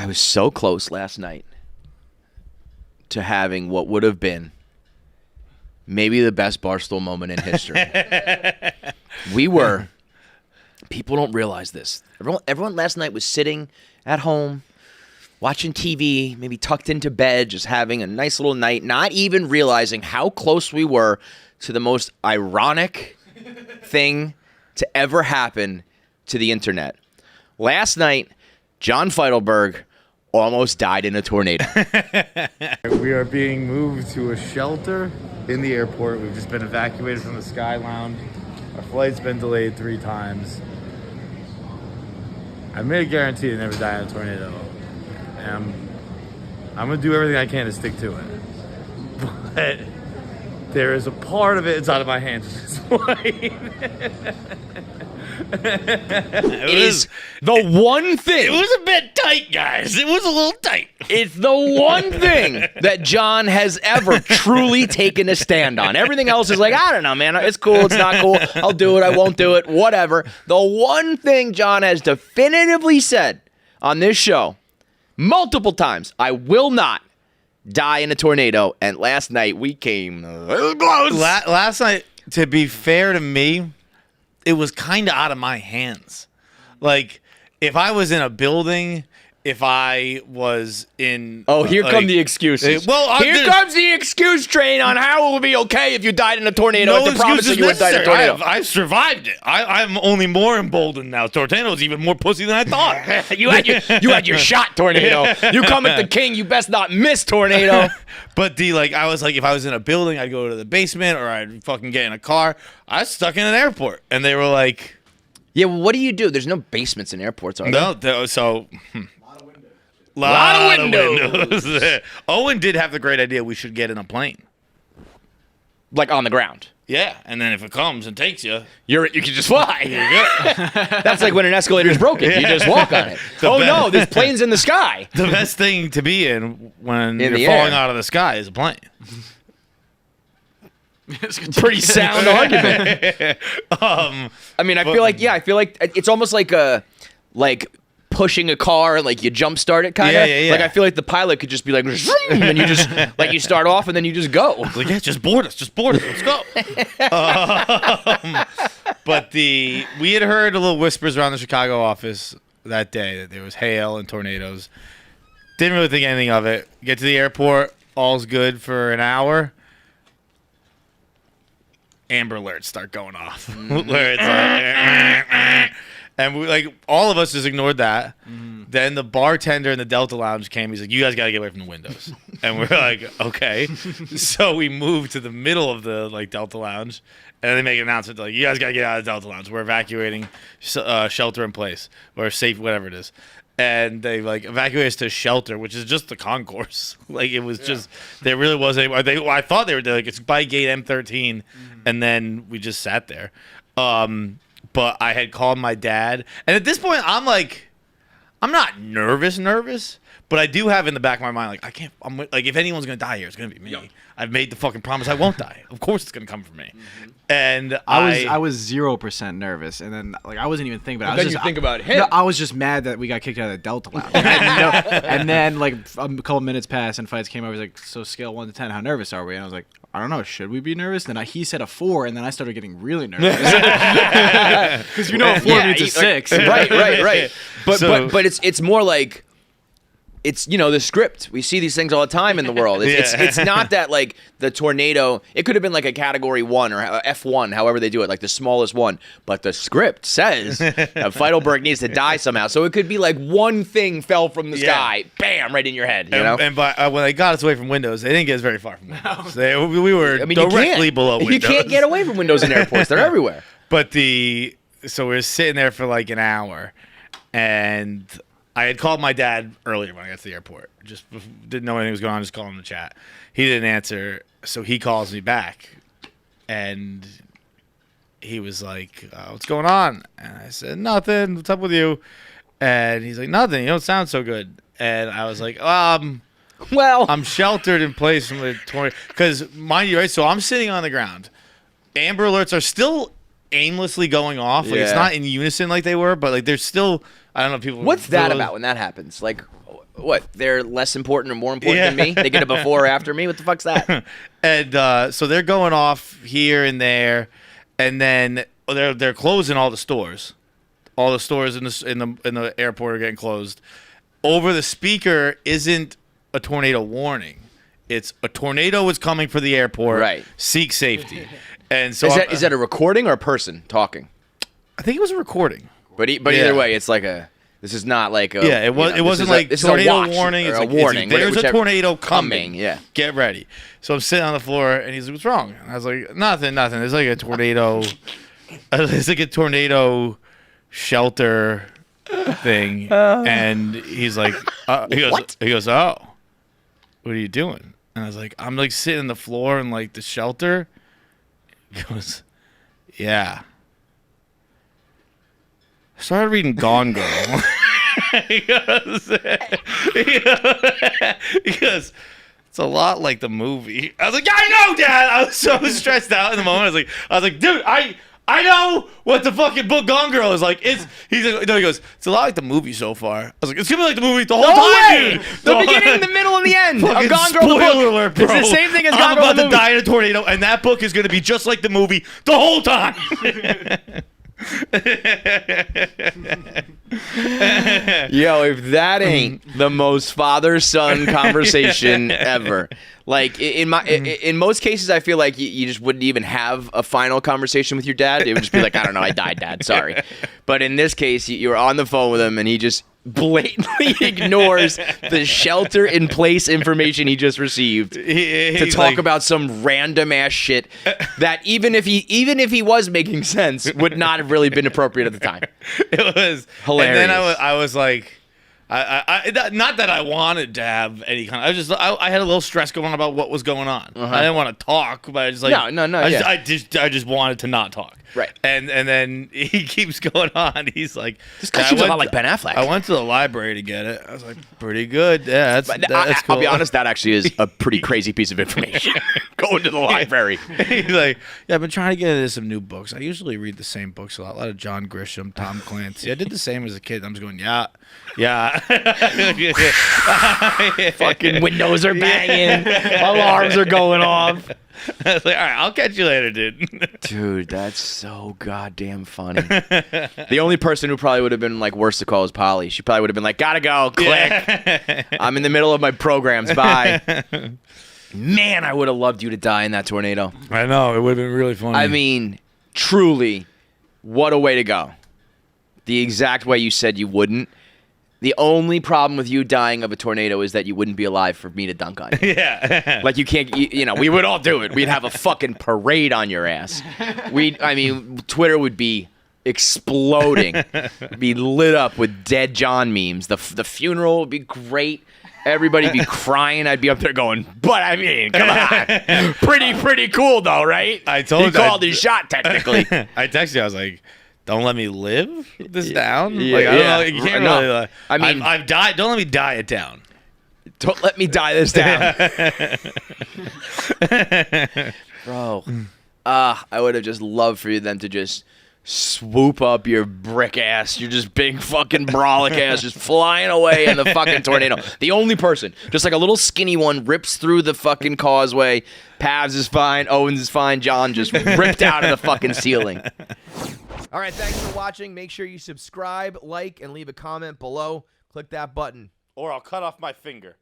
I was so close last night to having what would have been maybe the best Barstool moment in history. People don't realize this. Everyone last night was sitting at home, watching TV, maybe tucked into bed, just having a nice little night, not even realizing how close we were to the most ironic thing to ever happen to the internet. Last night, John Feitelberg almost died in a tornado. We are being moved to a shelter in the airport. We've just been evacuated from the Sky Lounge. Our flight's been delayed 3 times. I made a guarantee to never die in a tornado. And I'm going to do everything I can to stick to it. But there is a part of it's out of my hands at this point. It is the one thing. It was a bit tight, guys. It was a little tight. It's the one thing that John has ever truly taken a stand on. Everything else is like, I don't know, man. It's cool. It's not cool. I'll do it. I won't do it. Whatever. The one thing John has definitively said on this show multiple times, I will not die in a tornado. And last night we came close. Last night, to be fair to me, it was kind of out of my hands. Like, if I was in a building, if I was in... Oh, here come the excuses. Here comes the excuse train on how it would be okay if you died in a tornado. No to promise that you would die in a tornado. I've survived it. I'm only more emboldened now. Tornado's even more pussy than I thought. you had your shot, tornado. You come at the king, you best not miss, tornado. But I was like, if I was in a building, I'd go to the basement or I'd fucking get in a car. I was stuck in an airport. And they were like... Yeah, well, what do you do? There's no basements in airports, are there? No, so... Lot of windows. Owen did have the great idea we should get in a plane. Like on the ground. Yeah, and then if it comes and takes you... You can just fly. Here you go. That's like when an escalator's broken. You just walk on it. No, there's planes in the sky. The best thing to be in when you're the falling air. out of the sky is a plane. Pretty sound argument. I mean, I feel like it's almost like pushing a car, like you jump start it kind of. Yeah. Like I feel like the pilot could just be like, and then you just you start off and then you just go. Like, yeah, just board us, let's go. But we had heard a little whispers around the Chicago office that day that there was hail and tornadoes. Didn't really think anything of it. Get to the airport, all's good for an hour. Amber alerts start going off. Where it's like, and we all of us just ignored that. Then the bartender in the Delta Lounge came. He's like, "You guys gotta get away from the windows." And we're like, "Okay." So we moved to the middle of the Delta Lounge, and they make an announcement like, "You guys gotta get out of the Delta Lounge. We're evacuating, shelter in place or safe, whatever it is." And they evacuated us to shelter, which is just the concourse. It was just there really wasn't. I thought they were there, it's by gate M13, and then we just sat there. But I had called my dad, and at this point, I'm not nervous, but I do have in the back of my mind, I can't. If anyone's gonna die here, it's gonna be me. Yep. I've made the fucking promise I won't die. Of course, it's gonna come from me. And I was 0% nervous, and then I wasn't even thinking about it. Then you think about him. No, I was just mad that we got kicked out of the Delta Lounge. And then a couple minutes passed, and Feits came over. He's like, "So scale 1 to 10, how nervous are we?" And I was like, "I don't know. Should we be nervous?" Then he said a 4, and then I started getting really nervous because a 4 means a 6. Right. But it's more like. It's, the script. We see these things all the time in the world. It's not that, the tornado, it could have been, a Category 1 or F1, however they do it, the smallest one. But the script says that Feitelberg needs to die somehow. So it could be, one thing fell from the sky, bam, right in your head, you know? And when they got us away from windows, they didn't get us very far from windows. We were directly below windows. You can't get away from windows in airports. They're everywhere. But so we were sitting there for, an hour, and... I had called my dad earlier when I got to the airport. Just didn't know anything was going on. Just called him to chat. He didn't answer, so he calls me back, and he was like, "What's going on?" And I said, "Nothing. What's up with you?" And he's like, "Nothing. You don't sound so good." And I was like, "Well, I'm sheltered in place from the tornado." Because mind you, right? So I'm sitting on the ground. Amber alerts are still aimlessly going off. It's not in unison like they were, but there's still. I don't know if people. What's that about when that happens? What? They're less important or more important than me? They get a before or after me? What the fuck's that? And so they're going off here and there, and then they're closing all the stores. All the stores in the airport are getting closed. Over the speaker isn't a tornado warning. It's a tornado is coming for the airport. Right. Seek safety. And so Is that a recording or a person talking? I think it was a recording. But either way, it's like a. This is not like a. Yeah, it was. You know, it wasn't like this tornado is a warning. or It's a like warning. There's a whichever- tornado coming. Yeah. Get ready. So I'm sitting on the floor, and he's like, "What's wrong?" And I was like, "Nothing. There's like a tornado. It's like a tornado shelter thing." And he's like, What? He goes, "Oh, what are you doing?" And I was like, "I'm like sitting on the floor in like the shelter." He goes, "Yeah." I started reading Gone Girl. he goes, it's a lot like the movie. I was like, yeah, I know, Dad. I was so stressed out in the moment. I was like, dude, I know what the fucking book Gone Girl is like. He goes, it's a lot like the movie so far. I was like, it's gonna be like the movie the whole time, dude. The beginning, the middle, and the end of Fucking Gone Girl. The book. spoiler alert, bro. It's the same thing as Gone I'm Girl. about The to movie. die in a tornado, and that book is gonna be just like the movie the whole time. Yo, if that ain't the most father-son conversation ever. Like in most cases, I feel like you just wouldn't even have a final conversation with your dad. It would just be like, I don't know, I died, Dad. Sorry. But in this case, you were on the phone with him, and he just blatantly ignores the shelter-in-place information he just received to talk about some random ass shit that even if he was making sense would not have really been appropriate at the time. It was Hilarious. And then I was like, not that I wanted to have any kind. I had a little stress going on about what was going on. I didn't want to talk, but I just like No. I just wanted to not talk. Right. And then he keeps going on. He's like, This guy seems a lot like Ben Affleck. I went to the library to get it. I was like, pretty good. Yeah, that's cool. I'll be honest, that actually is a pretty crazy piece of information. Going to the library. He's like, yeah, I've been trying to get into some new books. I usually read the same books a lot of John Grisham, Tom Clancy. I did the same as a kid. I'm just going, yeah. Fucking windows are banging. Alarms are going off. I was like, all right, I'll catch you later, dude. Dude, that's so goddamn funny. The only person who probably would have been like worse to call is Polly. She probably would have been like, gotta go, click. Yeah. I'm in the middle of my programs, bye. Man, I would have loved you to die in that tornado. I know, it would have been really funny. I mean, truly, what a way to go. The exact way you said you wouldn't. The only problem with you dying of a tornado is that you wouldn't be alive for me to dunk on you. Yeah. Like you can't, we would all do it. We'd have a fucking parade on your ass. Twitter would be exploding, be lit up with dead John memes. The funeral would be great. Everybody'd be crying. I'd be up there going, but I mean, come on. Pretty cool though, right? I told he you. called his shot technically. I texted you, I was like, don't let me live this down. Yeah, like, I don't know. yeah. You can't No. really. I mean, I've died. Don't let me die it down. Don't let me die this down. Bro. I would have just loved for them to just swoop up your brick ass, your just big fucking brolic ass, just flying away in the fucking tornado. The only person, just like a little skinny one, rips through the fucking causeway. Pavs is fine. Owens is fine. John just ripped out of the fucking ceiling. All right, thanks for watching. Make sure you subscribe, like, and leave a comment below. Click that button. Or I'll cut off my finger.